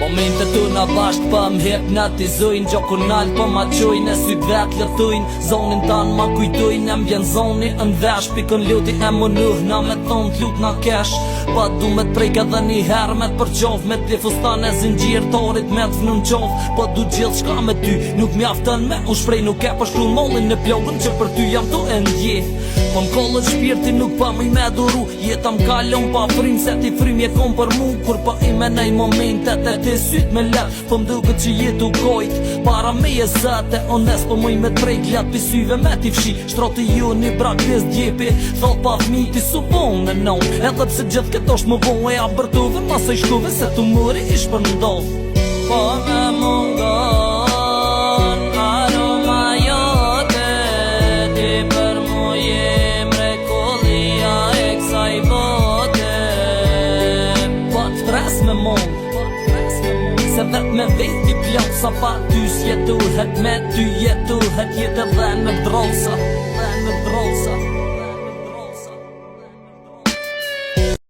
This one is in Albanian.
Momente tu na bashk pa m'hipnotizojnë, Gjoku nalë pa ma qojnë, e syt vet lëthojnë. Zonin tanë ma kujtojnë, e m'vjen zoni në vesh. Pikën luti e më na me thonë t'lut na kesh. Pa du me t'prejk edhe një herë me t'përqov, me t'li fustan e zingjir torit me t'vnu n'qov. Pa du gjithë shka me ty, nuk mjaftën me u shprej. Nuk e pashtu mollin në plogën që për ty jam tu e ndje. Po m'kollët shpirti nuk pa më i me duru, jeta m'kallon pa frim, se ti frim je kom për mu. Kur pa i me nej momentet e ti syt me let, po m'duket që jetu kojt para me je zate onest. Po mëj me t'prejk lat pisyve me t'i fshi, shtroti ju një brak nis djepi. Thot pa fmi ti su bon në non, edhe pse gjithë këtë është më bon e abërtuve, masë i shtuve se tu mëri ish për ndoh. Po me mungon aroma jote, ti për mu je mrekullia e kësaj bote. Po t'pres me mund, se vet me veti plot, sa pa ty s'jetuhet, me ty jetuhet, jetë edhe me drosa.